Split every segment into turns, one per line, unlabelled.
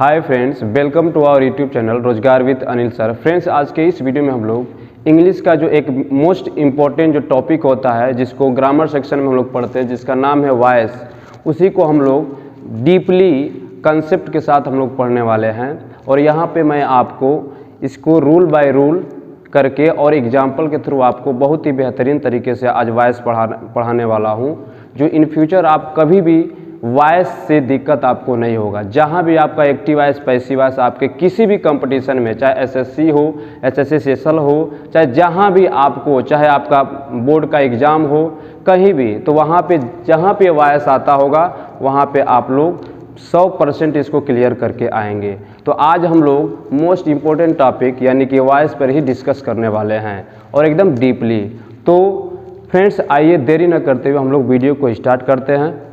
Hi friends, welcome to our YouTube channel रोजगार with Anil sir. Friends, आज के इस वीडियो में हम लोग इंग्लिश का जो एक मोस्ट इम्पॉर्टेंट जो टॉपिक होता है, जिसको ग्रामर सेक्शन में हम लोग पढ़ते हैं, जिसका नाम है वॉइस, उसी को हम लोग डीपली कंसेप्ट के साथ हम लोग पढ़ने वाले हैं। और यहाँ पे मैं आपको इसको रूल बाय रूल करके और एग्जाम्पल के थ्रू आपको बहुत ही बेहतरीन तरीके से आज वॉइस पढ़ाने वाला हूँ, जो इन फ्यूचर आप कभी भी वॉइस से दिक्कत आपको नहीं होगा। जहाँ भी आपका एक्टिव वॉइस, पैसिव वॉइस आपके किसी भी कंपटीशन में, चाहे एसएससी हो, एसएससी सेशनल हो, चाहे जहाँ भी आपको, चाहे आपका बोर्ड का एग्ज़ाम हो, कहीं भी, तो वहाँ पे जहाँ पे वॉइस आता होगा वहाँ पे आप लोग 100% इसको क्लियर करके आएंगे। तो आज हम लोग मोस्ट इम्पोर्टेंट टॉपिक यानी कि वॉइस पर ही डिस्कस करने वाले हैं और एकदम डीपली। तो फ्रेंड्स, आइए देरी न करते हुए हम लोग वीडियो को स्टार्ट करते हैं।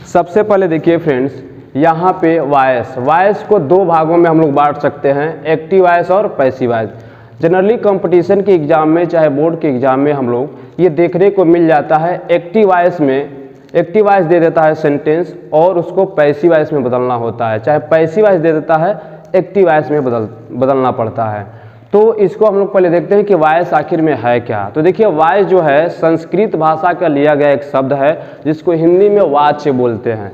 सबसे पहले देखिए फ्रेंड्स, यहाँ पे वॉइस को दो भागों में हम लोग बांट सकते हैं, एक्टिव वॉइस और पैसिव वॉइस। जनरली कंपटीशन के एग्ज़ाम में, चाहे बोर्ड के एग्ज़ाम में हम लोग ये देखने को मिल जाता है, एक्टिव वॉइस में एक्टिव वॉइस दे देता है सेंटेंस और उसको पैसिव वॉइस में बदलना होता है, चाहे पैसिव वॉइस दे देता है एक्टिव वॉइस में बदलना पड़ता है। तो इसको हम लोग पहले देखते हैं कि वॉइस आखिर में है क्या। तो देखिए, वॉइस जो है संस्कृत भाषा का लिया गया एक शब्द है, जिसको हिंदी में वाच्य बोलते हैं,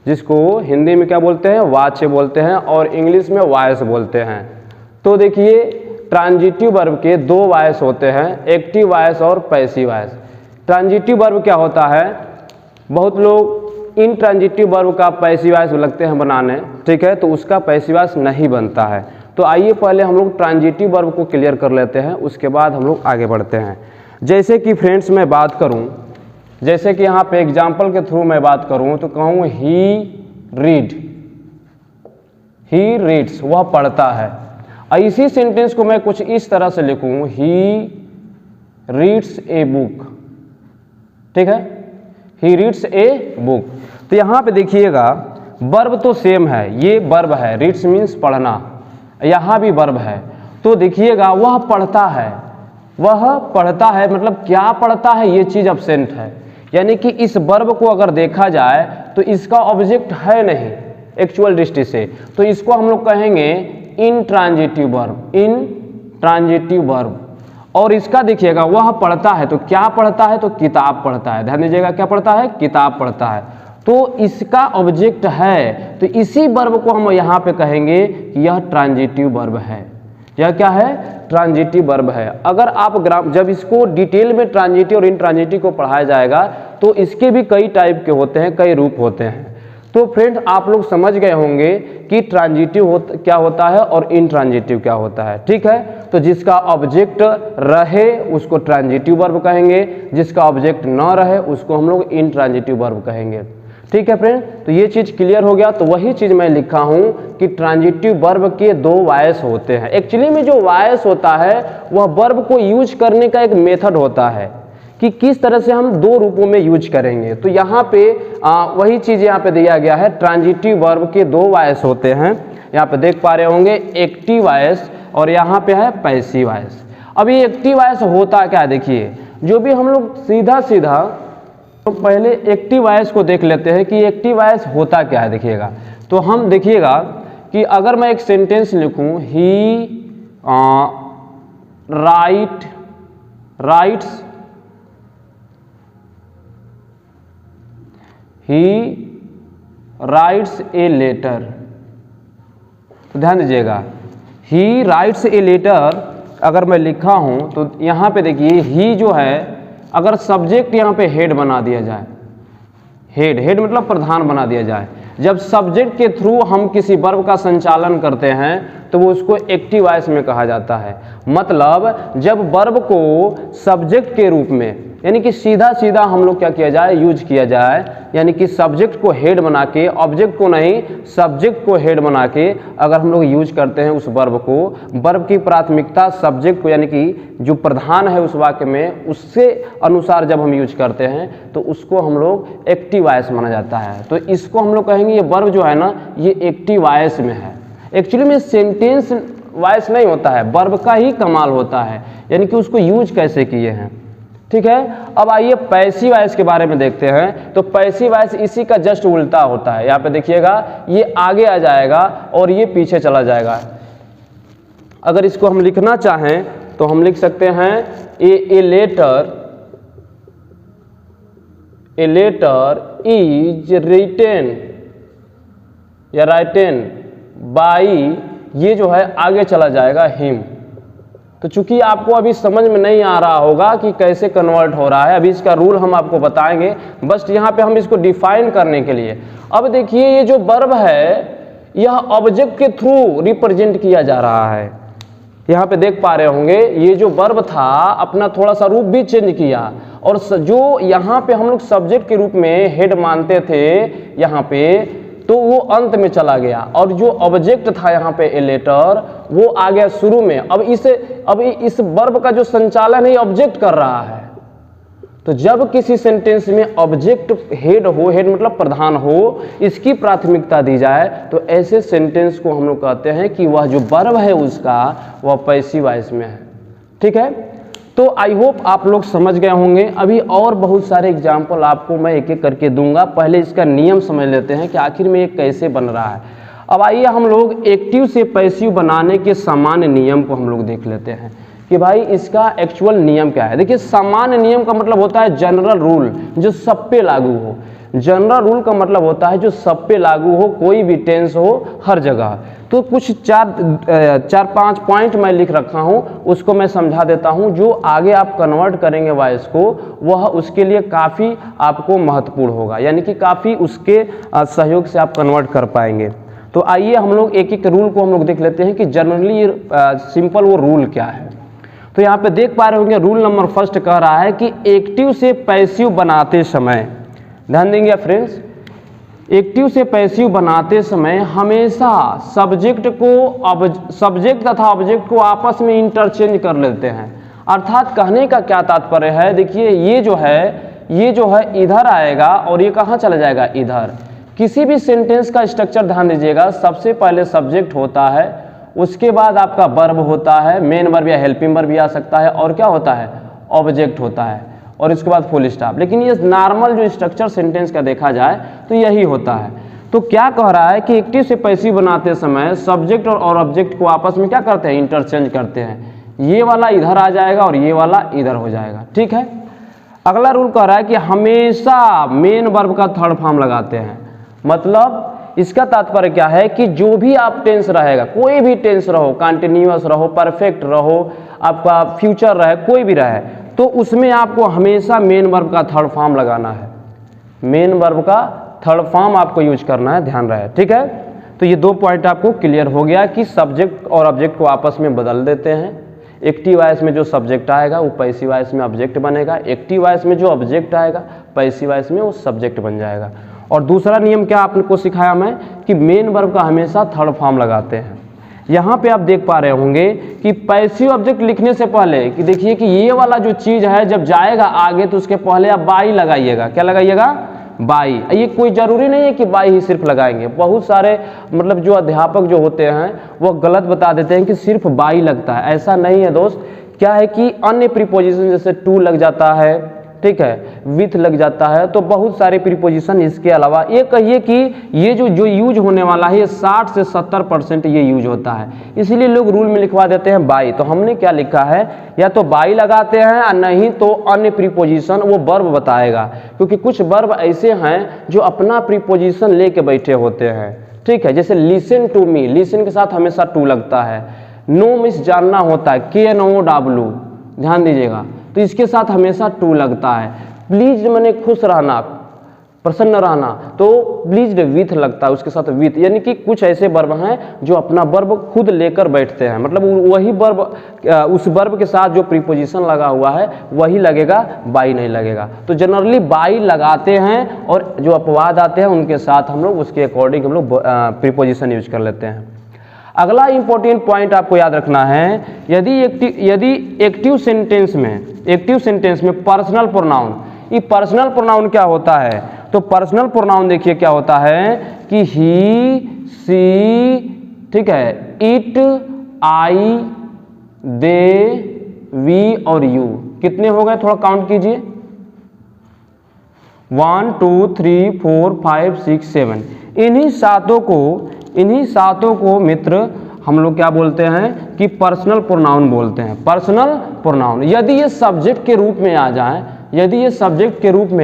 जिसको हिंदी में क्या बोलते हैं, वाच्य बोलते हैं, और इंग्लिश में वॉइस बोलते हैं। तो देखिए, ट्रांजिटिव वर्ब के दो वॉइस होते हैं, एक्टिव वॉइस और पैसिव वॉइस। ट्रांजिटिव वर्ब क्या होता है, बहुत लोग इन ट्रांजिटिव वर्ब का पैसिव वॉइस लगते हैं बनाने, ठीक है, तो उसका पैसिव वॉइस नहीं बनता है। तो आइए पहले हम लोग ट्रांजिटिव वर्ब को क्लियर कर लेते हैं, उसके बाद हम लोग आगे बढ़ते हैं। जैसे कि फ्रेंड्स मैं बात करूं, जैसे कि यहाँ पे एग्जाम्पल के थ्रू मैं बात करूं तो कहूँ ही रीड्स, वह पढ़ता है। इसी सेंटेंस को मैं कुछ इस तरह से लिखूं, ही रीड्स ए बुक, ठीक है, ही रीड्स ए बुक। तो यहाँ पे देखिएगा, वर्ब तो सेम है, ये वर्ब है, रीड्स मीन्स पढ़ना, यहाँ भी वर्ब है। तो देखिएगा, वह पढ़ता है मतलब क्या पढ़ता है, ये चीज़ एब्सेंट है, यानी कि इस वर्ब को अगर देखा जाए तो इसका ऑब्जेक्ट है नहीं एक्चुअल दृष्टि से, तो इसको हम लोग कहेंगे इनट्रांजिटिव वर्ब। और इसका देखिएगा, वह पढ़ता है तो क्या पढ़ता है, तो किताब पढ़ता है। ध्यान दीजिएगा, क्या पढ़ता है, किताब पढ़ता है, तो इसका ऑब्जेक्ट है, तो इसी वर्ब को हम यहाँ पे कहेंगे कि यह ट्रांजिटिव वर्ब है। यह क्या है, ट्रांजिटिव वर्ब है। अगर आप जब इसको डिटेल में ट्रांजिटिव और इनट्रांजिटिव को पढ़ाया जाएगा तो इसके भी कई टाइप के होते हैं, कई रूप होते हैं। तो फ्रेंड, आप लोग समझ गए होंगे कि ट्रांजिटिव क्या होता है और इनट्रांजिटिव क्या होता है, ठीक है। तो जिसका ऑब्जेक्ट रहे उसको ट्रांजिटिव वर्ब कहेंगे, जिसका ऑब्जेक्ट न रहे उसको हम लोग इनट्रांजिटिव वर्ब कहेंगे, ठीक है फ्रेंड। तो ये चीज़ क्लियर हो गया। तो वही चीज़ मैं लिखा हूँ कि ट्रांजिटिव वर्ब के दो वॉइस होते हैं। एक्चुअली में जो वॉइस होता है वह वर्ब को यूज करने का एक मेथड होता है कि किस तरह से हम दो रूपों में यूज करेंगे। तो यहाँ पे वही चीज़ यहाँ पे दिया गया है, ट्रांजिटिव वर्ब के दो वॉइस होते हैं। यहाँ पे देख पा रहे होंगे, एक्टिव वॉइस और यहाँ पे है पैसिव वॉइस। अब ये एक्टिव वॉइस होता क्या है, देखिए, जो भी हम लोग सीधा तो पहले एक्टिव वॉइस को देख लेते हैं कि एक्टिव वॉइस होता क्या है। देखिएगा, तो हम देखिएगा कि अगर मैं एक सेंटेंस लिखूं, ही राइट्स ए लेटर, तो ध्यान दीजिएगा, ही राइट्स ए लेटर अगर मैं लिखा हूं तो यहाँ पे देखिए, ही जो है अगर सब्जेक्ट यहाँ पे हेड बना दिया जाए, हेड मतलब प्रधान बना दिया जाए, जब सब्जेक्ट के थ्रू हम किसी वर्ब का संचालन करते हैं तो वो उसको एक्टिव वॉइस में कहा जाता है। मतलब जब वर्ब को सब्जेक्ट के रूप में, यानी कि सीधा हम लोग क्या किया जाए, यूज किया जाए, यानी कि सब्जेक्ट को हेड बना के, ऑब्जेक्ट को नहीं, सब्जेक्ट को हेड बना के अगर हम लोग यूज करते हैं उस वर्ब को, वर्ब की प्राथमिकता सब्जेक्ट को, यानी कि जो प्रधान है उस वाक्य में, उससे अनुसार जब हम यूज करते हैं तो उसको हम लोग एक्टिव वॉइस माना जाता है। तो इसको हम लोग कहेंगे, ये वर्ब जो है ना, ये एक्टिव वॉइस में है। एक्चुअली में सेंटेंस वॉइस नहीं होता है, वर्ब का ही कमाल होता है, यानी कि उसको यूज कैसे किए हैं। ठीक है। अब आइए पैसिव वॉइस के बारे में देखते हैं। तो पैसिव वॉइस इसी का जस्ट उल्टा होता है। यहाँ पे देखिएगा, ये आगे आ जाएगा और ये पीछे चला जाएगा। अगर इसको हम लिखना चाहें तो हम लिख सकते हैं ए लेटर इज रिटेन या राइटेन बाई, ये जो है आगे चला जाएगा हिम। तो चूंकि आपको अभी समझ में नहीं आ रहा होगा कि कैसे कन्वर्ट हो रहा है, अभी इसका रूल हम आपको बताएंगे, बस यहाँ पे हम इसको डिफाइन करने के लिए। अब देखिए, ये जो वर्ब है यह ऑब्जेक्ट के थ्रू रिप्रेजेंट किया जा रहा है। यहाँ पे देख पा रहे होंगे, ये जो वर्ब था अपना थोड़ा सा रूप भी चेंज किया, और जो यहाँ पे हम लोग सब्जेक्ट के रूप में हेड मानते थे यहाँ पे, तो वो अंत में चला गया, और जो ऑब्जेक्ट था यहाँ पे ए लेटर, वो आ गया शुरू में। अब इस वर्ब का जो संचालन है ऑब्जेक्ट कर रहा है। तो जब किसी सेंटेंस में ऑब्जेक्ट हेड हो, हेड मतलब प्रधान हो, इसकी प्राथमिकता दी जाए, तो ऐसे सेंटेंस को हम लोग कहते हैं कि वह जो वर्ब है उसका वह पैसिव वॉइस में है। ठीक है, तो आई होप आप लोग समझ गए होंगे। अभी और बहुत सारे एग्जाम्पल आपको मैं एक एक करके दूंगा, पहले इसका नियम समझ लेते हैं कि आखिर में ये कैसे बन रहा है। अब आइए हम लोग एक्टिव से पैसिव बनाने के सामान्य नियम को हम लोग देख लेते हैं कि भाई इसका एक्चुअल नियम क्या है। देखिए, सामान्य नियम का मतलब होता है जनरल रूल, जो सब पे लागू हो। जनरल रूल का मतलब होता है जो सब पे लागू हो, कोई भी टेंस हो, हर जगह। तो कुछ चार पांच पॉइंट मैं लिख रखा हूं, उसको मैं समझा देता हूं। जो आगे आप कन्वर्ट करेंगे वॉइस को, वह उसके लिए काफ़ी आपको महत्वपूर्ण होगा, यानी कि काफ़ी उसके सहयोग से आप कन्वर्ट कर पाएंगे। तो आइए हम लोग एक एक रूल को हम लोग देख लेते हैं कि जनरली सिंपल वो रूल क्या है। तो यहाँ पे देख पा रहे होंगे, रूल नंबर फर्स्ट कह रहा है कि एक्टिव से पैसिव बनाते समय, ध्यान देंगे फ्रेंड्स, एक्टिव से पैसिव बनाते समय हमेशा सब्जेक्ट तथा ऑब्जेक्ट को आपस में इंटरचेंज कर लेते हैं। अर्थात कहने का क्या तात्पर्य है, देखिए ये जो है इधर आएगा और ये कहाँ चला जाएगा, इधर। किसी भी सेंटेंस का स्ट्रक्चर ध्यान दीजिएगा, सबसे पहले सब्जेक्ट होता है, उसके बाद आपका वर्ब होता है, मेन वर्ब या हेल्पिंग वर्ब भी आ सकता है, और क्या होता है, ऑब्जेक्ट होता है, और इसके बाद फुल स्टॉप। लेकिन ये नॉर्मल जो स्ट्रक्चर सेंटेंस का देखा जाए तो यही होता है। तो क्या कह रहा है कि एक्टिव से पैसिव बनाते समय सब्जेक्ट और ऑब्जेक्ट को आपस में क्या करते हैं, इंटरचेंज करते हैं। ये वाला इधर आ जाएगा और ये वाला इधर हो जाएगा। ठीक है, अगला रूल कह रहा है कि हमेशा मेन वर्ब का थर्ड फॉर्म लगाते हैं। मतलब इसका तात्पर्य क्या है कि जो भी आप टेंस रहेगा, कोई भी टेंस रहो, कंटिन्यूअस रहो, परफेक्ट रहो, आपका फ्यूचर रहे, कोई भी रहे, तो उसमें आपको हमेशा मेन वर्ब का थर्ड फॉर्म लगाना है। मेन वर्ब का थर्ड फॉर्म आपको यूज करना है, ध्यान रहे। ठीक है, तो ये दो पॉइंट आपको क्लियर हो गया कि सब्जेक्ट और ऑब्जेक्ट को आपस में बदल देते हैं। एक्टिव वॉइस में जो सब्जेक्ट आएगा वो पैसिव वॉइस में ऑब्जेक्ट बनेगा, एक्टिव वॉइस में जो ऑब्जेक्ट आएगा पैसिव वॉइस में वो सब्जेक्ट बन जाएगा। और दूसरा नियम क्या आपको सिखाया मैं कि मेन वर्ब का हमेशा थर्ड फॉर्म लगाते हैं। यहाँ पे आप देख पा रहे होंगे कि पैसिव ऑब्जेक्ट लिखने से पहले कि देखिए कि ये वाला जो चीज़ है जब जाएगा आगे तो उसके पहले आप बाई लगाइएगा। क्या लगाइएगा, बाई। ये कोई ज़रूरी नहीं है कि बाई ही सिर्फ लगाएंगे, बहुत सारे मतलब जो अध्यापक जो होते हैं वो गलत बता देते हैं कि सिर्फ बाई लगता है। ऐसा नहीं है दोस्त। क्या है कि अन्य प्रीपोजिशन जैसे टू लग जाता है, ठीक है, विथ लग जाता है, तो बहुत सारे प्रीपोजिशन इसके अलावा, ये कहिए कि ये जो यूज होने वाला है ये 60 से 70% ये यूज होता है। इसीलिए लोग रूल में लिखवा देते हैं बाई। तो हमने क्या लिखा है, या तो बाई लगाते हैं और नहीं तो अन्य प्रीपोजिशन वो वर्ब बताएगा, क्योंकि कुछ वर्ब ऐसे हैं जो अपना प्रीपोजिशन लेके बैठे होते हैं। ठीक है, जैसे लिसन टू मी, लिसन के साथ हमेशा टू लगता है। नो मिस जानना होता है, KNOW, ध्यान दीजिएगा, तो इसके साथ हमेशा टू लगता है। प्लीज मैंने खुश रहना, प्रसन्न रहना, तो प्लीज विथ लगता है, उसके साथ विथ। यानी कि कुछ ऐसे वर्ब हैं जो अपना वर्ब खुद लेकर बैठते हैं, मतलब वही वर्ब, उस वर्ब के साथ जो प्रीपोजिशन लगा हुआ है वही लगेगा, बाई नहीं लगेगा। तो जनरली बाई लगाते हैं और जो अपवाद आते हैं उनके साथ हम लोग उसके अकॉर्डिंग हम लोग प्रीपोजिशन यूज कर लेते हैं। अगला इंपॉर्टेंट पॉइंट आपको याद रखना है, यदि एक्टिव सेंटेंस में पर्सनल प्रोनाउन, ये पर्सनल प्रोनाउन क्या होता है, तो पर्सनल प्रोनाउन देखिए क्या होता है कि ही, सी, ठीक है, इट, आई, दे, वी और यू, कितने हो गए, थोड़ा काउंट कीजिए। 1 2 3 4 5 6 7। इन्हीं सातों को मित्र हम लोग क्या बोलते हैं कि पर्सनल प्रोनाउन बोलते हैं। पर्सनल प्रोनाउन यदि ये सब्जेक्ट के रूप में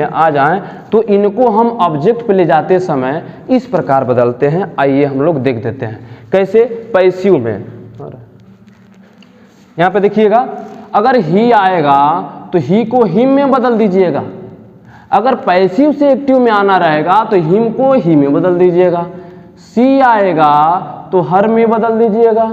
आ जाएं, तो इनको हम ऑब्जेक्ट पे ले जाते समय इस प्रकार बदलते हैं। आइए हम लोग देख देते हैं कैसे। पैसिव में यहाँ पे देखिएगा, अगर ही आएगा तो ही को हिम में बदल दीजिएगा। अगर पैसिव से एक्टिव में आना रहेगा तो हिम को ही में बदल दीजिएगा। सी आएगा तो हर में बदल दीजिएगा,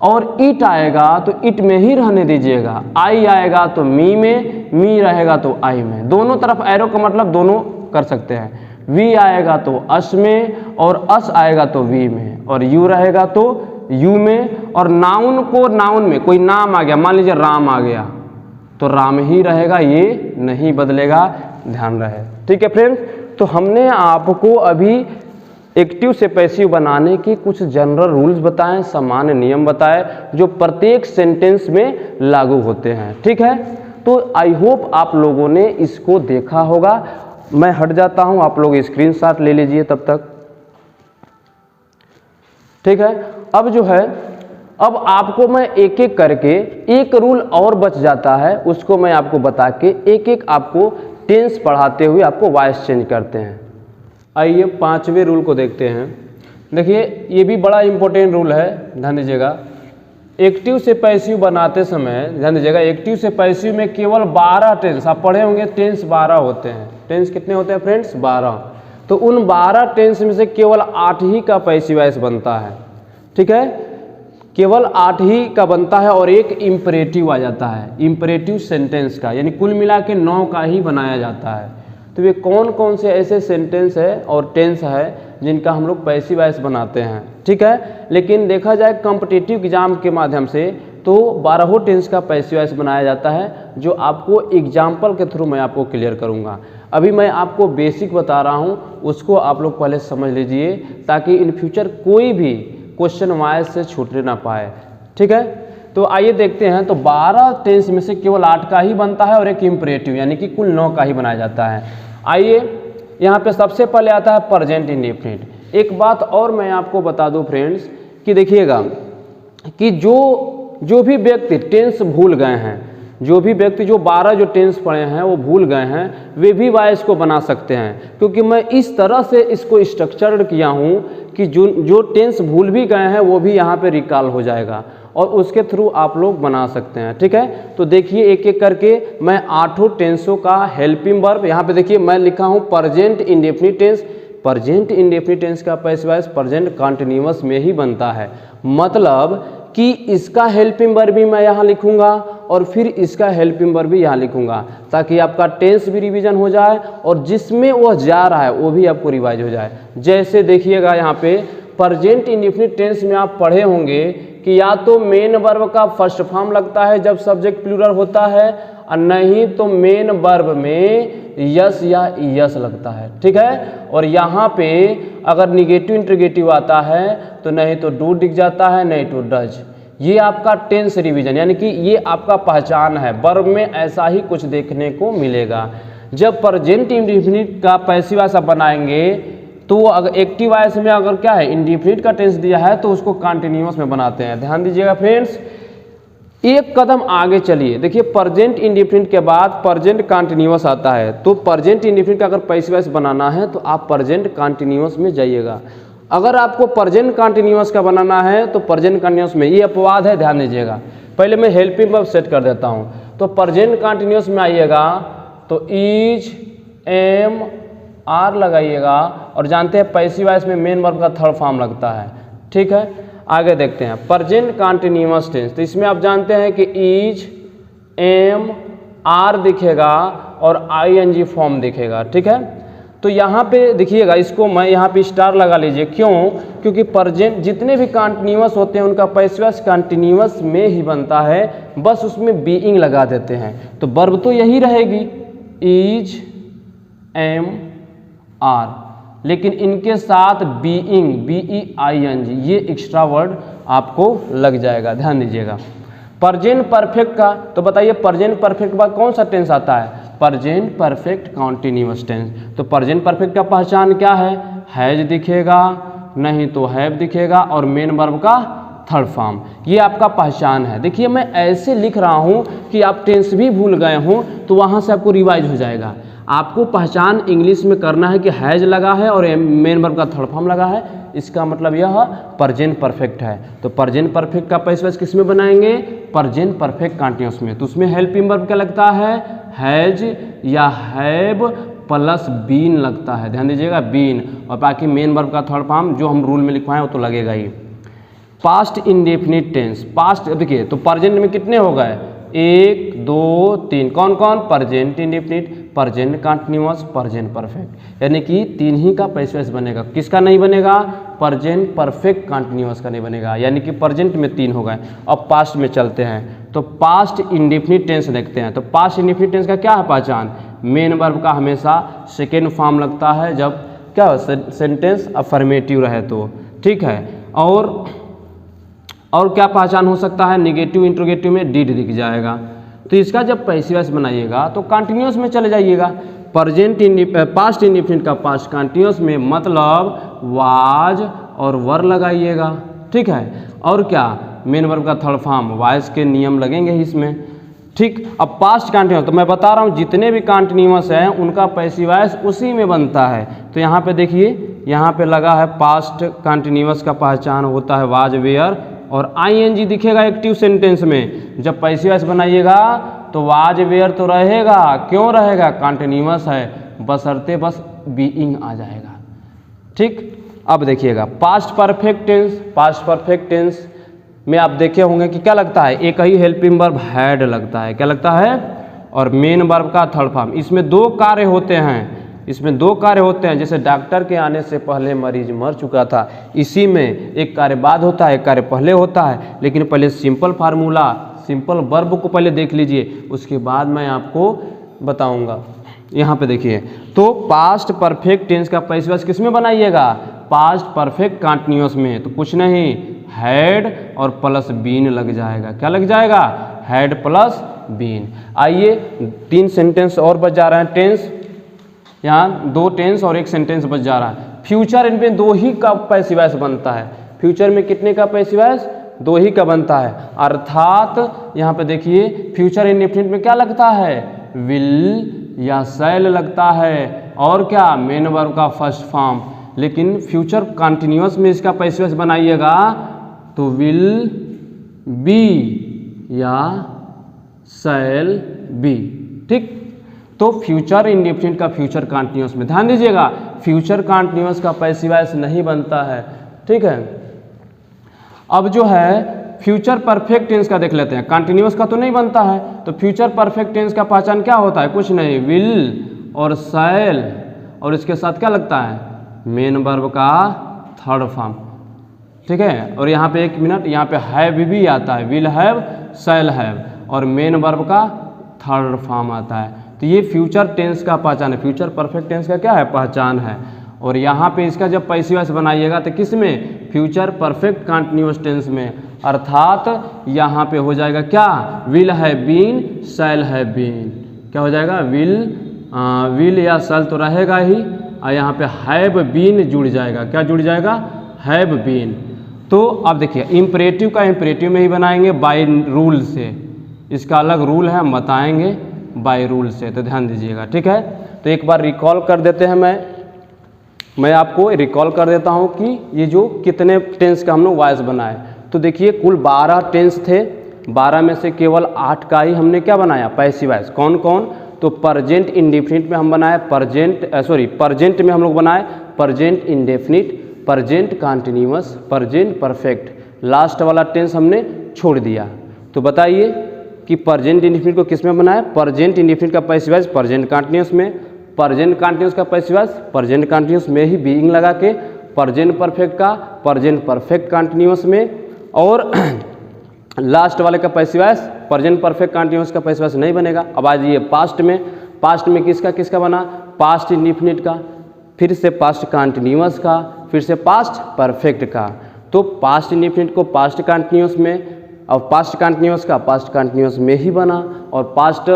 और इट आएगा तो इट में ही रहने दीजिएगा। आई आएगा तो मी रहेगा तो आई में। दोनों तरफ एरो का मतलब दोनों कर सकते हैं। वी आएगा तो अस में, और अस आएगा तो वी में, और यू रहेगा तो यू में। और नाउन को नाउन में, कोई नाम आ गया, मान लीजिए राम आ गया तो राम ही रहेगा, ये नहीं बदलेगा, ध्यान रहे। ठीक है फ्रेंड्स, तो हमने आपको अभी एक्टिव से पैसिव बनाने की कुछ जनरल रूल्स बताएं, सामान्य नियम बताए जो प्रत्येक सेंटेंस में लागू होते हैं। ठीक है, तो आई होप आप लोगों ने इसको देखा होगा। मैं हट जाता हूं, आप लोग स्क्रीनशॉट ले लीजिए तब तक। ठीक है, अब जो है, अब आपको मैं एक एक करके, एक रूल और बच जाता है, उसको मैं आपको बता के एक एक आपको टेंस पढ़ाते हुए आपको वॉइस चेंज करते हैं। आइए 5वें रूल को देखते हैं। देखिए ये भी बड़ा इंपॉर्टेंट रूल है, ध्यान दीजिएगा। एक्टिव से पैसिव बनाते समय ध्यान दीजिएगा, एक्टिव से पैसिव में केवल 12 टेंस, आप पढ़े होंगे टेंस 12 होते हैं। टेंस कितने होते हैं फ्रेंड्स? 12। तो उन 12 टेंस में से केवल 8 ही का पैसिव वॉइस बनता है। ठीक है, केवल 8 ही का बनता है, और एक इम्परेटिव आ जाता है, इम्परेटिव सेंटेंस का, यानी कुल मिला के 9 का ही बनाया जाता है। तो वे कौन कौन से ऐसे सेंटेंस है और टेंस है जिनका हम लोग पैसिव वॉइस बनाते हैं। ठीक है, लेकिन देखा जाए कॉम्पिटिटिव एग्जाम के माध्यम से तो 12 टेंस का पैसिव वॉइस बनाया जाता है, जो आपको एग्जाम्पल के थ्रू मैं आपको क्लियर करूँगा। अभी मैं आपको बेसिक बता रहा हूँ, उसको आप लोग पहले समझ लीजिए, ताकि इन फ्यूचर कोई भी क्वेश्चन वॉइस से छूटने ना पाए। ठीक है, तो आइए देखते हैं। तो 12 टेंस में से केवल 8 का ही बनता है, और एक इम्परेटिव यानी कि कुल 9 का ही बनाया जाता है। आइए यहाँ पे सबसे पहले आता है प्रेजेंट इंडेफिनिट। एक बात और मैं आपको बता दूं फ्रेंड्स, कि देखिएगा कि जो भी व्यक्ति टेंस भूल गए हैं, जो 12 जो टेंस पढ़े हैं वो भूल गए हैं, वे भी वॉइस को बना सकते हैं, क्योंकि मैं इस तरह से इसको स्ट्रक्चर्ड किया हूँ कि जो टेंस भूल भी गए हैं वो भी यहाँ पे रिकॉल हो जाएगा, और उसके थ्रू आप लोग बना सकते हैं। ठीक है, तो देखिए एक एक करके मैं 8 टेंसों का हेल्पिंग वर्ब, यहाँ पे देखिए मैं लिखा हूँ present indefinite tense. Present indefinite tense का पैसिव वॉइस प्रेजेंट कंटीन्यूअस में ही बनता है, मतलब कि इसका हेल्पिंग वर्ब भी मैं यहाँ लिखूंगा और फिर इसका हेल्पिंग वर्ब भी यहाँ लिखूंगा, ताकि आपका टेंस भी रिवीजन हो जाए और जिसमें वह जा रहा है वो भी आपको रिवाइज हो जाए। जैसे देखिएगा यहाँ पे प्रेजेंट इंडेफिनिट टेंस में आप पढ़े होंगे कि या तो मेन वर्ब का फर्स्ट फॉर्म लगता है जब सब्जेक्ट प्लूरल होता है, और नहीं तो मेन वर्ब में यस या यस लगता है। ठीक है, और यहाँ पे अगर निगेटिव इंटरोगेटिव आता है तो नहीं तो डू दिख जाता है, नहीं तो डज। ये आपका टेंस रिवीजन, यानी कि ये आपका पहचान है। वर्ब में ऐसा ही कुछ देखने को मिलेगा। जब प्रेजेंट इंडेफिनिट का पैसिव वॉइस आप बनाएंगे तो अगर एक्टिव वॉइस में अगर क्या है इंडेफिनिट का टेंस दिया है तो उसको कंटिन्यूअस में बनाते हैं। ध्यान दीजिएगा फ्रेंड्स, एक कदम आगे चलिए। देखिए प्रेजेंट इंडेफिनिट के बाद प्रेजेंट कंटिन्यूअस आता है, तो प्रेजेंट इंडेफिनिट का अगर पैसिव वॉइस बनाना है तो आप प्रेजेंट कंटिन्यूअस में जाइएगा। अगर आपको प्रेजेंट कंटिन्यूअस का बनाना है तो प्रेजेंट कंटिन्यूअस में, ये अपवाद है, ध्यान दीजिएगा। पहले मैं हेल्पिंग वर्ब सेट कर देता हूँ। तो प्रेजेंट कंटिन्यूअस में आइएगा तो इज, एम, आर लगाइएगा, और जानते हैं पैसिव वॉइस में मेन वर्ब का थर्ड फॉर्म लगता है। ठीक है, आगे देखते हैं प्रेजेंट कंटिन्यूअस टेंस। तो इसमें आप जानते हैं कि इज, एम, आर दिखेगा और आईएनजी फॉर्म दिखेगा। ठीक है, तो यहाँ पे देखिएगा, इसको मैं यहाँ पे स्टार लगा लीजिए। क्यों? क्योंकि प्रेजेंट जितने भी कंटिन्यूअस होते हैं उनका पैसिव वॉइस कंटिन्यूअस में ही बनता है, बस उसमें बीइंग लगा देते हैं। तो वर्ब तो यही रहेगी, इज, एम, आर, लेकिन इनके साथ बीइंग, BEING, ये एक्स्ट्रा वर्ड आपको लग जाएगा। ध्यान दीजिएगा, प्रेजेंट परफेक्ट का तो बताइए प्रेजेंट परफेक्ट के बाद कौन सा टेंस आता है? Present perfect continuous tense. तो प्रेजेंट परफेक्ट का पहचान क्या है? हैज दिखेगा, नहीं तो हैव दिखेगा और मेन वर्ब का थर्ड फॉर्म, ये आपका पहचान है। देखिए मैं ऐसे लिख रहा हूँ कि आप टेंस भी भूल गए हों तो वहाँ से आपको रिवाइज हो जाएगा। आपको पहचान इंग्लिश में करना है कि हैज लगा है और मेन वर्ब का थर्ड फॉर्म लगा है, इसका मतलब यह प्रेजेंट परफेक्ट है। तो प्रेजेंट परफेक्ट का पैसिव वॉइस किस में बनाएंगे? प्रेजेंट परफेक्ट कंटीन्यूअस में। तो उसमें हेल्पिंग वर्ब क्या लगता है? हैज या हैव प्लस बीन लगता है, ध्यान दीजिएगा बीन, और बाकी मेन वर्ब का थर्ड फॉर्म जो हम रूल में लिखवाएं वो तो लगेगा ही। पास्ट इंडेफिनिट टेंस, पास्ट देखिए तो प्रेजेंट में कितने हो गए? 1 2 3, कौन कौन? Present indefinite, present continuous, present perfect, यानी कि 3 ही का पैसिव वॉइस बनेगा। किसका नहीं बनेगा? प्रेजेंट परफेक्ट कंटीन्यूअस का नहीं बनेगा, यानी कि प्रेजेंट में 3 हो गए। अब पास्ट में चलते हैं तो पास्ट इंडेफिनिट टेंस देखते हैं। तो पास्ट इंडेफिनिट टेंस का क्या है पहचान? मेन वर्ब का हमेशा सेकेंड फॉर्म लगता है जब क्या सेंटेंस अफर्मेटिव रहे तो, ठीक है। और क्या पहचान हो सकता है? निगेटिव इंट्रोगेटिव में डिड दिख जाएगा। तो इसका जब पैसिव वॉइस बनाइएगा तो कंटिन्यूअस में चले जाइएगा। पास्ट इंडेफिनिट का पास्ट कंटिन्यूअस में मतलब वाज और वर लगाइएगा, ठीक है। और क्या? मेन वर्ब का थर्ड फॉर्म, वाइस के नियम लगेंगे ही इसमें, ठीक। अब पास्ट कंटिन्यूअस तो मैं बता रहा हूँ जितने भी कंटिन्यूअस हैं उनका पैसिव वॉइस उसी में बनता है। तो यहाँ पे देखिए, यहाँ पे लगा है पास्ट कंटिन्यूअस का पहचान होता है वाज वेयर, और आईएनजी दिखेगा एक्टिव सेंटेंस में। जब पैसिव वॉइस बनाइएगा तो वाज वेयर तो रहेगा, क्यों रहेगा? कंटिन्यूअस है, बशर्ते बस बीइंग आ जाएगा, ठीक। अब देखिएगा past perfect tense, past perfect tense में आप देखे होंगे कि क्या लगता है? एक ही हेल्पिंग वर्ब हैड लगता है, क्या लगता है? और मेन वर्ब का थर्ड फॉर्म। इसमें 2 कार्य होते हैं, इसमें 2 कार्य होते हैं। जैसे डॉक्टर के आने से पहले मरीज मर चुका था, इसी में एक कार्य बाद होता है, एक कार्य पहले होता है। लेकिन पहले सिंपल फार्मूला, सिंपल वर्ब को पहले देख लीजिए, उसके बाद मैं आपको बताऊंगा। यहाँ पे देखिए तो पास्ट परफेक्ट टेंस का पैसिव वॉइस किस में बनाइएगा? पास्ट परफेक्ट कंटीन्यूअस में। तो कुछ नहीं, हैड और प्लस बीन लग जाएगा। क्या लग जाएगा? Had plus been. आइए 3 सेंटेंस और बच जा रहे हैं टेंस, यहाँ 2 टेंस और 1 सेंटेंस बच जा रहा है। फ्यूचर इनमें 2 ही का पैसिव वॉइस बनता है। फ्यूचर में कितने का पैसिव वॉइस? 2 ही का बनता है। अर्थात यहाँ पे देखिए फ्यूचर इंडेफिनिट में क्या लगता है? विल या शैल लगता है, और क्या? मेन वर्ब का फर्स्ट फॉर्म। लेकिन फ्यूचर कंटिन्यूअस में इसका पैसिव वॉइस बनाइएगा तो विल बी या शैल बी, ठीक। तो फ्यूचर इंडेफिनिट का फ्यूचर कंटिन्यूअस में, ध्यान दीजिएगा फ्यूचर कंटिन्यूअस का पैसिव वॉइस नहीं बनता है, ठीक है। अब जो है फ्यूचर परफेक्ट टेंस का देख लेते हैं। कंटिन्यूअस का तो नहीं बनता है, तो फ्यूचर परफेक्ट टेंस का पहचान क्या होता है? कुछ नहीं, विल और शैल, और इसके साथ क्या लगता है? मेन वर्ब का थर्ड फॉर्म, ठीक है। और यहाँ पे 1 मिनट, यहाँ पे हैव भी आता है, विल हैव, शैल हैव, और मेन वर्ब का थर्ड फॉर्म आता है। तो ये फ्यूचर टेंस का पहचान है, फ्यूचर परफेक्ट टेंस का क्या है? पहचान है। और यहाँ पे इसका जब पैसिव वॉइस बनाइएगा तो किस में? फ्यूचर परफेक्ट कंटिन्यूअस टेंस में। अर्थात यहाँ पे हो जाएगा क्या? Will have been, shall have been. क्या हो जाएगा? विल या शैल तो रहेगा ही, और यहाँ पे हैव बीन जुड़ जाएगा। क्या जुड़ जाएगा? Have been. तो अब देखिए इम्परेटिव का इम्परेटिव में ही बनाएंगे बाय रूल से, इसका अलग रूल है, हम बताएंगे बाय रूल से, तो ध्यान दीजिएगा, ठीक है। तो एक बार रिकॉल कर देते हैं, मैं आपको रिकॉल कर देता हूं कि ये जो कितने टेंस का हम लोग वॉइस बनाए। तो देखिए कुल 12 टेंस थे, 12 में से केवल 8 का ही हमने क्या बनाया? Passive voice. कौन कौन? तो प्रेजेंट इंडेफिनिट में हम बनाए, प्रेजेंट में हम लोग बनाए present indefinite, present continuous, present perfect. Last वाला टेंस हमने छोड़ दिया। तो बताइए कि प्रेजेंट इंडेफिनिट को किस में बनाए? प्रेजेंट इंडेफिनिट का पैसिव वॉइस प्रेजेंट कंटिन्यूअस में, प्रेजेंट कंटिन्यूअस का पैसिव वॉइस प्रेजेंट कंटिन्यूअस में ही बीइंग लगा के, प्रेजेंट परफेक्ट का प्रेजेंट परफेक्ट कंटिन्यूअस में, और लास्ट वाले का passive voice present perfect continuous का पैसिव वॉइस नहीं बनेगा। अब आज ये पास्ट में किसका किसका बना? पास्ट इंडेफिनिट का, फिर से पास्ट कंटिन्यूअस का, फिर से पास्ट परफेक्ट का। तो पास्ट इंडेफिनिट को पास्ट कंटिन्यूअस में, और पास्ट कंटिन्यूस का पास्ट कंटिन्यूस में ही बना, और पास्ट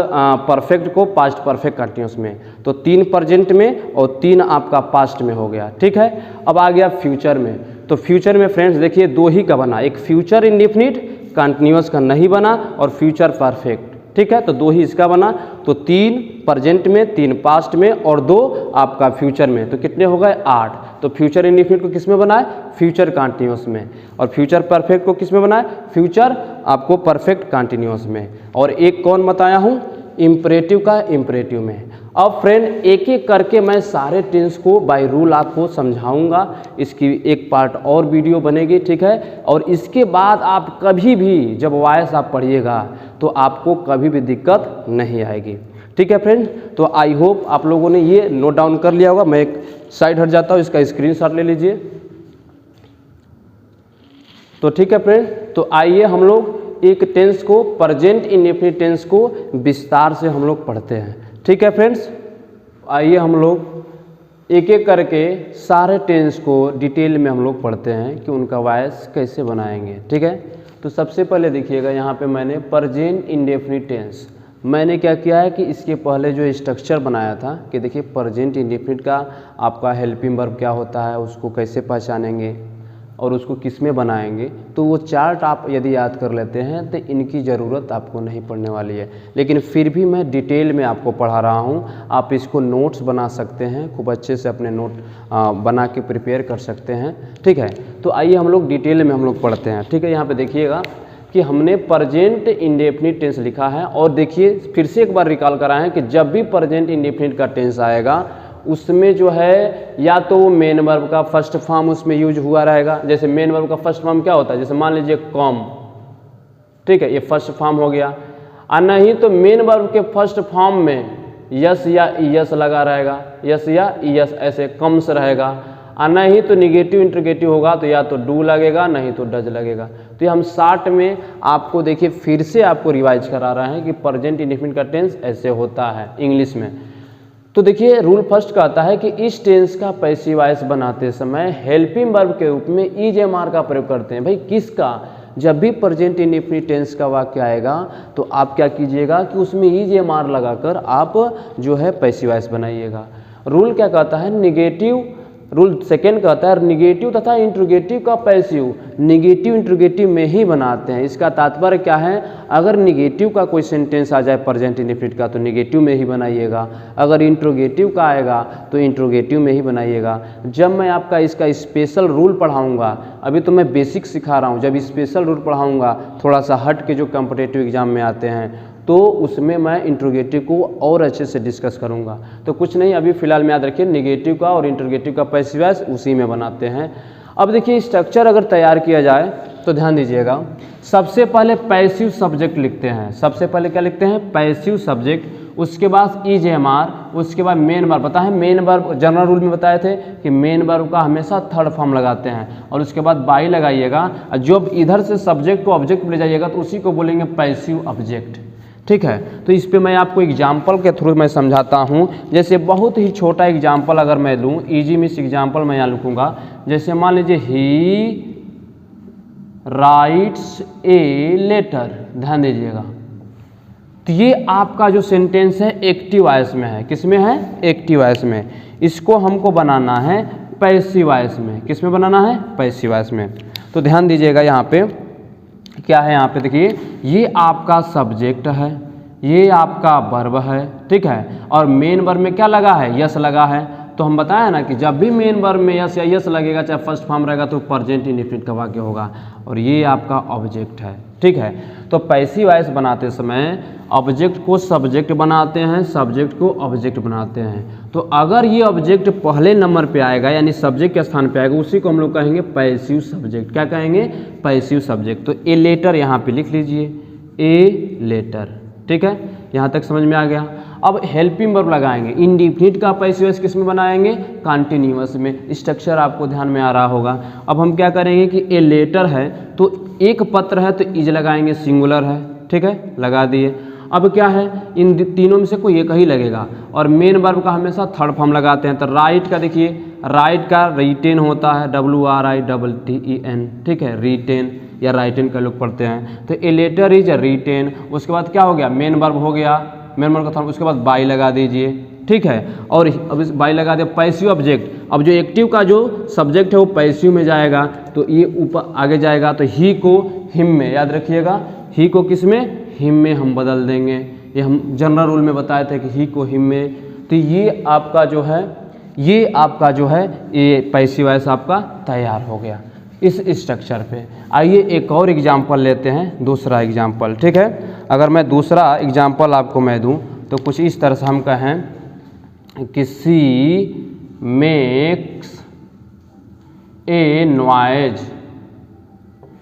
परफेक्ट को पास्ट परफेक्ट कंटिन्यूस में। तो 3 प्रेजेंट में और 3 आपका पास्ट में हो गया, ठीक है। अब आ गया फ्यूचर में। तो फ्यूचर में फ्रेंड्स देखिए 2 ही का बना, एक फ्यूचर इंडेफिनिट कंटिन्यूस का नहीं बना और फ्यूचर परफेक्ट, ठीक है। तो 2 ही इसका बना। तो 3 प्रेजेंट में, 3 पास्ट में और 2 आपका फ्यूचर में, तो कितने हो गए 8। तो फ्यूचर इंडेफिनिट को किस में बनाए, फ्यूचर कंटिन्यूस में, और फ्यूचर परफेक्ट को किस में बनाए, फ्यूचर आपको परफेक्ट कंटिन्यूस में। और एक कौन बताया हूँ, इम्परेटिव का इम्परेटिव में। अब फ्रेंड एक एक करके मैं सारे टेंस को बाय रूल आपको समझाऊंगा, इसकी एक पार्ट और वीडियो बनेगी, ठीक है। और इसके बाद आप कभी भी जब वॉइस आप पढ़िएगा तो आपको कभी भी दिक्कत नहीं आएगी, ठीक है फ्रेंड। तो आई होप आप लोगों ने ये नोट डाउन कर लिया होगा। मैं एक साइड हट जाता हूँ, इसका स्क्रीनशॉट ले लीजिए। तो ठीक है फ्रेंड, तो आइए हम लोग एक टेंस को, प्रेजेंट इंडेफिनिट टेंस को विस्तार से हम लोग पढ़ते हैं, ठीक है फ्रेंड्स। आइए हम लोग एक एक करके सारे टेंस को डिटेल में हम लोग पढ़ते हैं कि उनका वॉइस कैसे बनाएंगे, ठीक है। तो सबसे पहले देखिएगा यहाँ पे मैंने प्रेजेंट इंडेफिनिट टेंस, मैंने क्या किया है कि इसके पहले जो स्ट्रक्चर बनाया था कि देखिए प्रेजेंट इंडेफिनिट का आपका हेल्पिंग वर्ब क्या होता है, उसको कैसे पहचानेंगे और उसको किस में बनाएंगे। तो वो चार्ट आप यदि याद कर लेते हैं तो इनकी ज़रूरत आपको नहीं पड़ने वाली है, लेकिन फिर भी मैं डिटेल में आपको पढ़ा रहा हूँ। आप इसको नोट्स बना सकते हैं, खूब अच्छे से अपने नोट बना के प्रिपेयर कर सकते हैं, ठीक है। तो आइए हम लोग डिटेल में हम लोग पढ़ते हैं, ठीक है। यहाँ पे देखिएगा कि हमने प्रेजेंट इंडेफिनिट टेंस लिखा है, और देखिए फिर से एक बार रिकॉल कराएं कि जब भी प्रेजेंट इंडेफिनिट का टेंस आएगा उसमें जो है या तो वो मेन वर्ब का फर्स्ट फॉर्म उसमें यूज हुआ रहेगा। जैसे मेन वर्ब का फर्स्ट फॉर्म क्या होता है, जैसे मान लीजिए कम, ठीक है, ये फर्स्ट फॉर्म हो गया। और नहीं तो मेन वर्ब के फर्स्ट फॉर्म में यस या ईएस लगा रहेगा, यस या ईएस ऐसे कम्स रहेगा। और नहीं तो निगेटिव इंट्रोगेटिव होगा तो या तो डू लगेगा, नहीं तो डज लगेगा। तो ये हम शॉर्ट में आपको देखिए फिर से आपको रिवाइज करा रहे हैं कि प्रेजेंट इंडेफिनिट का टेंस ऐसे होता है इंग्लिश में। तो देखिए रूल फर्स्ट कहता है कि इस टेंस का पैसिव वॉइस बनाते समय हेल्पिंग वर्ब के रूप में इज एम आर का प्रयोग करते हैं। भाई किसका, जब भी प्रेजेंट इंडेफिनिट टेंस का वाक्य आएगा तो आप क्या कीजिएगा कि उसमें इज एम आर लगाकर आप जो है पैसिव वॉइस बनाइएगा। रूल क्या कहता है, निगेटिव, रूल सेकेंड कहता है निगेटिव तथा इंट्रोगेटिव का पैसिव निगेटिव इंट्रोगेटिव में ही बनाते हैं। इसका तात्पर्य क्या है, अगर निगेटिव का कोई सेंटेंस आ जाए प्रेजेंट इंडेफिनिट का तो निगेटिव में ही बनाइएगा, अगर इंट्रोगेटिव का आएगा तो इंट्रोगेटिव में ही बनाइएगा। जब मैं आपका इसका स्पेशल रूल पढ़ाऊंगा, अभी तो मैं बेसिक सिखा रहा हूँ, जब स्पेशल रूल पढ़ाऊंगा थोड़ा सा हट के जो कॉम्पिटिटिव एग्जाम में आते हैं तो उसमें मैं इंट्रोगेटिव को और अच्छे से डिस्कस करूंगा। तो कुछ नहीं, अभी फिलहाल में याद रखिए निगेटिव का और इंट्रोगेटिव का पैसिव वॉइस उसी में बनाते हैं। अब देखिए स्ट्रक्चर अगर तैयार किया जाए तो ध्यान दीजिएगा, सबसे पहले पैसिव सब्जेक्ट लिखते हैं। सबसे पहले क्या लिखते हैं, पैसिव सब्जेक्ट, उसके बाद इज एम आर, उसके बाद मेन वर्ब। पता है मेन वर्ब जनरल रूल में बताए थे कि मेन वर्ब का हमेशा थर्ड फॉर्म लगाते हैं, और उसके बाद बाई लगाइएगा। जब इधर से सब्जेक्ट को ऑब्जेक्ट में ले जाइएगा तो उसी को बोलेंगे पैसिव ऑब्जेक्ट, ठीक है। तो इस पे मैं आपको एग्जाम्पल के थ्रू मैं समझाता हूँ। जैसे बहुत ही छोटा एग्जाम्पल अगर मैं लूँ, इजी मिस एग्जाम्पल मैं यहाँ लिखूँगा। जैसे मान लीजिए ही राइट्स ए लेटर, ध्यान दीजिएगा। तो ये आपका जो सेंटेंस है एक्टिव वॉइस में है, किस में है, एक्टिव वॉइस में। इसको हमको बनाना है पैसिव वॉइस में। किस में बनाना है, पैसिव वॉइस में। तो ध्यान दीजिएगा यहाँ पे क्या है, यहाँ पे देखिए ये आपका सब्जेक्ट है, ये आपका वर्ब है, ठीक है। और मेन वर्ब में क्या लगा है, यस लगा है। तो हम बताया ना कि जब भी मेन वर्ब में यस या यस लगेगा, चाहे फर्स्ट फॉर्म रहेगा, तो प्रेजेंट इंडेफिनिट का वाक्य होगा। और ये आपका ऑब्जेक्ट है, ठीक है। तो पैसिव वॉइस बनाते समय ऑब्जेक्ट को सब्जेक्ट बनाते हैं, सब्जेक्ट को ऑब्जेक्ट बनाते हैं। तो अगर ये ऑब्जेक्ट पहले नंबर पे आएगा यानी सब्जेक्ट के स्थान पे आएगा, उसी को हम लोग कहेंगे पैसिव सब्जेक्ट। क्या कहेंगे, पैसिव सब्जेक्ट। तो ए लेटर यहाँ पे लिख लीजिए, ए लेटर, ठीक है। यहाँ तक समझ में आ गया। अब हेल्पिंग वर्ब लगाएंगे। इंडेफिनिट का पैसिव वॉइस किस में बनाएंगे, कंटिन्यूअस में। स्ट्रक्चर आपको ध्यान में आ रहा होगा। अब हम क्या करेंगे कि ए लेटर है तो एक पत्र है तो इज लगाएंगे, सिंगुलर है, ठीक है, लगा दिए। अब क्या है, इन तीनों में से कोई एक ही लगेगा। और मेन वर्ब का हमेशा थर्ड फॉर्म लगाते हैं। तो राइट का देखिए, राइट का रिटेन होता है, WRITTEN, ठीक है, रिटेन। या राइटन का लोग पढ़ते हैं। तो ए लेटर इज रिटेन, उसके बाद क्या हो गया, मेन वर्ब हो गया, मेन वर्ब का फॉर्म, उसके बाद बाई लगा दीजिए, ठीक है। और अब इस बाई लगा दिया, पैसिव ऑब्जेक्ट, अब जो एक्टिव का जो सब्जेक्ट है वो पैसिव में जाएगा, तो ये ऊपर आगे जाएगा, तो ही को हिम में, याद रखिएगा, ही को किस में, हिम में हम बदल देंगे। ये हम जनरल रूल में बताए थे कि ही को हिम में। तो ये आपका जो है, ये आपका जो है ये पैसिव वॉइस आपका तैयार हो गया इस स्ट्रक्चर पे। आइए एक और एग्जाम्पल लेते हैं, दूसरा एग्जाम्पल, ठीक है। अगर मैं दूसरा एग्जाम्पल आपको मैं दूं तो कुछ इस तरह से हम कहें कि sea makes a noise,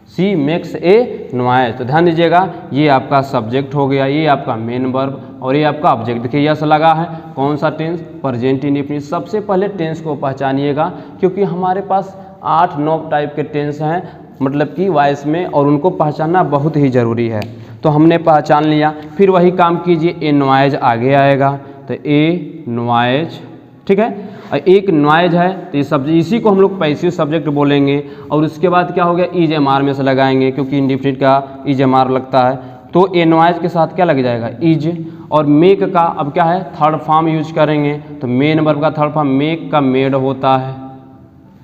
sea makes a noise. तो ध्यान दीजिएगा, ये आपका सब्जेक्ट हो गया, ये आपका मेन वर्ब और ये आपका ऑब्जेक्ट। देखिए यस लगा है, कौन सा टेंस, प्रेजेंट इंडेफिनिट। सबसे पहले टेंस को पहचानिएगा, क्योंकि हमारे पास 8-9 टाइप के टेंस हैं, मतलब कि वॉइस में, और उनको पहचानना बहुत ही ज़रूरी है। तो हमने पहचान लिया, फिर वही काम कीजिए, ए नॉइज आगे आएगा, तो ए नॉइज, ठीक है। और एक नॉइज है तो ये सब्जेक्ट, इसी को हम लोग पैसिव सब्जेक्ट बोलेंगे। और उसके बाद क्या हो गया, इज एम आर में से लगाएंगे, क्योंकि इंडेफिनिट का इज एम आर लगता है, तो ए नॉइज के साथ क्या लग जाएगा, इज। और मेक का अब क्या है, थर्ड फॉर्म यूज करेंगे, तो मेन वर्ब का थर्ड फॉर्म मेक का मेड होता है,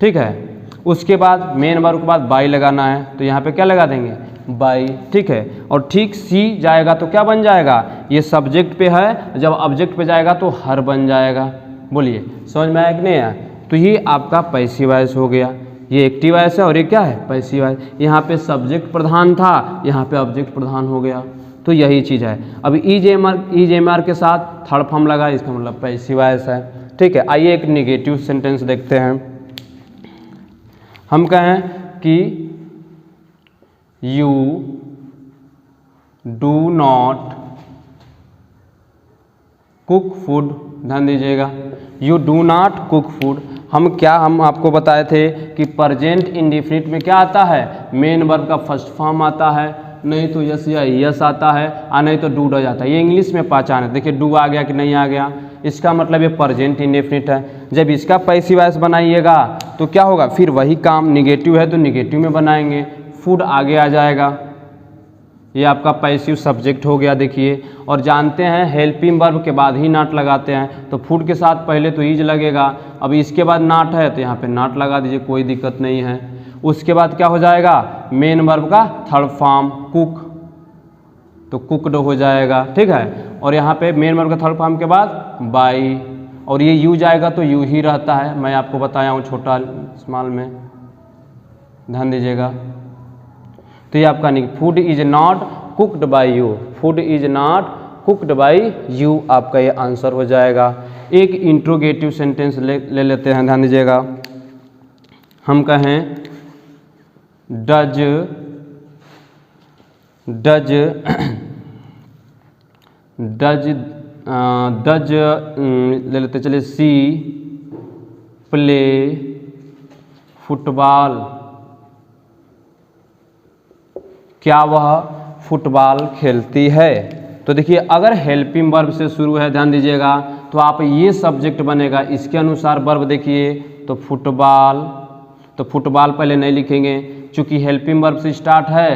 ठीक है। उसके बाद मेन वर्ब के बाद बाई लगाना है, तो यहाँ पे क्या लगा देंगे, बाई, ठीक है। और ठीक सी जाएगा तो क्या बन जाएगा, ये सब्जेक्ट पे है, जब ऑब्जेक्ट पे जाएगा तो हर बन जाएगा। बोलिए समझ में आया कि नहीं आया। तो ये आपका पैसिव वॉइस हो गया, ये एक्टिव वॉइस है और ये क्या है, पैसिव वॉइस। यहाँ पे सब्जेक्ट प्रधान था, यहाँ पे ऑब्जेक्ट प्रधान हो गया, तो यही चीज़ है। अभी इज एम आर के साथ थर्ड फॉर्म लगा, इसका मतलब पैसिव वॉइस है, ठीक है। आइए एक निगेटिव सेंटेंस देखते हैं। हम कहें कि you do not cook food, ध्यान दीजिएगा, you do not cook food. हम आपको बताए थे कि प्रेजेंट इंडेफिनिट में क्या आता है, मेन वर्ब का फर्स्ट फॉर्म आता है, नहीं तो यस या यस आता है, और नहीं तो डू डज आता है। ये इंग्लिश में पहचान है, देखिए डू आ गया कि नहीं आ गया, इसका मतलब ये प्रेजेंट इंडेफिनिट है। जब इसका पैसिव वॉइस बनाइएगा तो क्या होगा, फिर वही काम, निगेटिव है तो निगेटिव में बनाएंगे, फूड आगे आ जाएगा, ये आपका पैसिव सब्जेक्ट हो गया। देखिए, और जानते हैं हेल्पिंग वर्ब के बाद ही नॉट लगाते हैं, तो फूड के साथ पहले तो इज लगेगा, अब इसके बाद नॉट है तो यहाँ पे नॉट लगा दीजिए, कोई दिक्कत नहीं है। उसके बाद क्या हो जाएगा, मेन वर्ब का थर्ड फॉर्म कुक, तो कुकड हो जाएगा, ठीक है। और यहाँ पे मेन वर्ब का थर्ड फॉर्म के बाद बाई, और ये यू जाएगा तो यू ही रहता है, मैं आपको बताया हूँ छोटा स्मॉल में, ध्यान दीजिएगा। तो ये आपका नहीं, food is not cooked by you, food is not cooked by you, आपका ये आंसर हो जाएगा। एक इंट्रोगेटिव सेंटेंस ले लेते हैं, ध्यान दीजिएगा। हम कहें डज ले लेते, चलिए, सी प्ले फुटबॉल, क्या वह फुटबॉल खेलती है। तो देखिए, अगर हेल्पिंग वर्ब से शुरू है, ध्यान दीजिएगा, तो आप ये सब्जेक्ट बनेगा, इसके अनुसार वर्ब देखिए, तो फुटबॉल, तो फुटबॉल पहले नहीं लिखेंगे, चूंकि हेल्पिंग वर्ब से स्टार्ट है,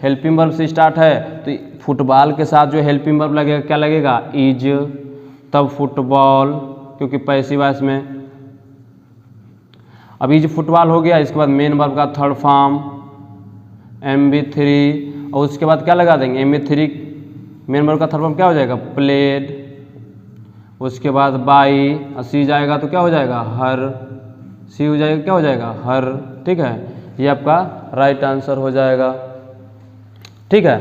हेल्पिंग वर्ब से स्टार्ट है, तो फुटबॉल के साथ जो हेल्पिंग वर्ब लगेगा क्या लगेगा, इज, तब फुटबॉल, क्योंकि पैसिव वॉइस में। अब इज फुटबॉल हो गया, इसके बाद मेन वर्ब का थर्ड फॉर्म MB3, और उसके बाद क्या लगा देंगे, MB3 मेन वर्ब का थर्ड फॉर्म क्या हो जाएगा, प्लेड, उसके बाद बाई, सी जाएगा तो क्या हो जाएगा, हर, सी हो जाएगा क्या हो जाएगा, हर, ठीक है। ये आपका राइट आंसर हो जाएगा, ठीक है।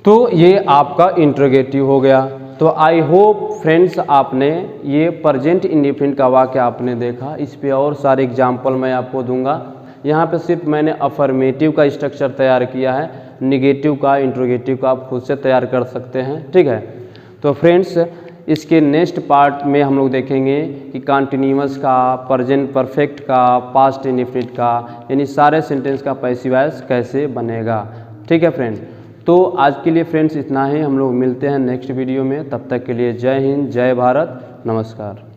तो ये आपका इंट्रोगेटिव हो गया। तो आई होप फ्रेंड्स आपने ये प्रेजेंट इंडेफिनिट का वाक्य आपने देखा, इस पे और सारे एग्जाम्पल मैं आपको दूंगा। यहाँ पे सिर्फ मैंने अफर्मेटिव का स्ट्रक्चर तैयार किया है, निगेटिव का, इंट्रोगेटिव का आप खुद से तैयार कर सकते हैं, ठीक है। तो फ्रेंड्स, इसके नेक्स्ट पार्ट में हम लोग देखेंगे कि कॉन्टिन्यूअस का, प्रेजेंट परफेक्ट का, पास्ट इंडेफिनिट का, यानी सारे सेंटेंस का पैसिव वॉइस कैसे बनेगा, ठीक है फ्रेंड। तो आज के लिए फ्रेंड्स इतना ही, हम लोग मिलते हैं नेक्स्ट वीडियो में, तब तक के लिए जय हिंद, जय भारत, नमस्कार।